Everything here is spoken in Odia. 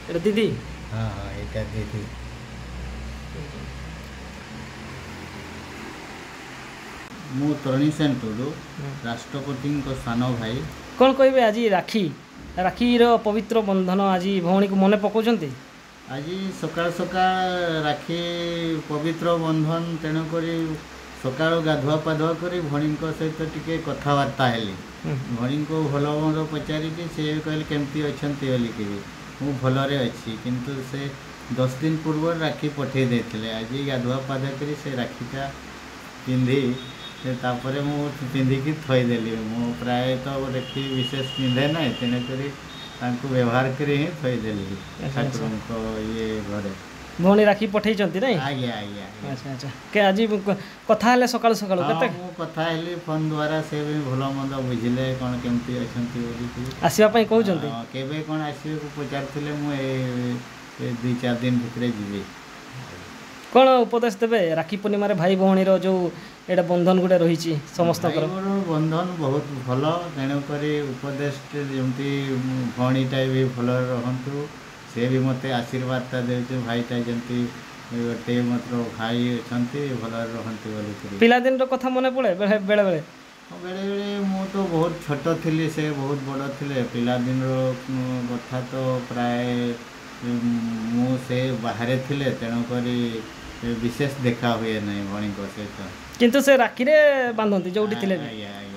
এটা দিদি? हाँ हाँ এটা দিদি। ମୁଁ ତରଣୀ ସେନ ଟୁଡୁ, ରାଷ୍ଟ୍ରପତିଙ୍କ ସାନ ଭାଇ। କ'ଣ କହିବେ ଆଜି ରାକ୍ଷୀର ପବିତ୍ର ବନ୍ଧନ, ଆଜି ଭଉଣୀକୁ ମନେ ପକାଉଛନ୍ତି? ଆଜି ସକାଳ ସକାଳ ରାକ୍ଷୀ ପବିତ୍ର ବନ୍ଧନ, ତେଣୁକରି ସକାଳୁ ଗାଧୁଆ ପାଧୁଆ କରି ଭଉଣୀଙ୍କ ସହିତ ଟିକେ କଥାବାର୍ତ୍ତା ହେଲି। ଭଉଣୀଙ୍କୁ ଭଲ ମନ୍ଦ ପଚାରିକି ସେ କହିଲେ କେମିତି ଅଛନ୍ତି ବୋଲିକିରି। ମୁଁ ଭଲରେ ଅଛି, କିନ୍ତୁ ସେ 10 ଦିନ ପୂର୍ବରୁ ରାକ୍ଷୀ ପଠାଇ ଦେଇଥିଲେ। ଆଜି ଗାଧୁଆ ପାଧୁଆ କରି ସେ ରାକ୍ଷୀଟା ପିନ୍ଧି ତାପରେ ମୁଁ ପିନ୍ଧିକି ଥୋଇଦେଲି। ମୁଁ ପ୍ରାୟତଃ ରାକ୍ଷୀ ବିଶେଷ ପିନ୍ଧେ ନାହିଁ, ତେଣୁକରି ତାଙ୍କୁ ବ୍ୟବହାର କରି ହିଁ ଥୋଇଦେଲି ଠାକୁରଙ୍କ ଇଏ ଘରେ। ଭଉଣୀ ରାକ୍ଷୀ ପଠାଇଛନ୍ତି ନାଇଁ? ଆଜ୍ଞା ଆଜ୍ଞା। ଆଚ୍ଛା ଆଚ୍ଛା। ଆଜି କଥା ହେଲେ ସକାଳୁ ସକାଳୁ କେତେ? ମୁଁ କଥା ହେଲି ଫୋନ୍ ଦ୍ୱାରା, ସେ ବି ଭଲ ମନ୍ଦ ବୁଝିଲେ କ'ଣ କେମିତି ଅଛନ୍ତି ବୋଲିକି। ଆସିବା ପାଇଁ କହୁଛନ୍ତି? କେବେ କ'ଣ ଆସିବାକୁ ପଚାରୁଥିଲେ। ମୁଁ ଏ 2-4 ଦିନ ଭିତରେ ଯିବି। କ'ଣ ଉପଦେଶ ଦେବେ ରାକ୍ଷୀ ପୂର୍ଣ୍ଣିମାରେ ଭାଇ ଭଉଣୀର ଯେଉଁ ଏଇଟା ବନ୍ଧନ ଗୋଟେ ରହିଛି ସମସ୍ତଙ୍କର? ବନ୍ଧନ ବହୁତ ଭଲ, ତେଣୁକରି ଉପଦେଶ ଯେମିତି ଭଉଣୀଟା ବି ଭଲରେ ରହନ୍ତୁ। ସେ ବି ମୋତେ ଆଶୀର୍ବାଦଟା ଦେଉଛି, ଭାଇଟା ଯେମିତି ଗୋଟେ ମାତ୍ର ଭାଇ ଅଛନ୍ତି, ଭଲରେ ରହନ୍ତି ବୋଲିକରି। ପିଲାଦିନର କଥା ମନେ ପଡ଼େ ବେଳେବେଳେ? ବେଳେବେଳେ ମୁଁ ତ ବହୁତ ଛୋଟ ଥିଲି, ସେ ବହୁତ ବଡ଼ ଥିଲେ। ପିଲାଦିନର କଥା ତ ପ୍ରାୟ ମୁଁ ସେ ବାହାରେ ଥିଲେ, ତେଣୁକରି ବିଶେଷ ଦେଖା ହୁଏ ନାହିଁ ଭଉଣୀଙ୍କ ସହିତ। କିନ୍ତୁ ସେ ରାକ୍ଷୀରେ ବାନ୍ଧନ୍ତି ଯେଉଁଠି ଥିଲେ ବି? ଆଜ୍ଞା ଆଜ୍ଞା।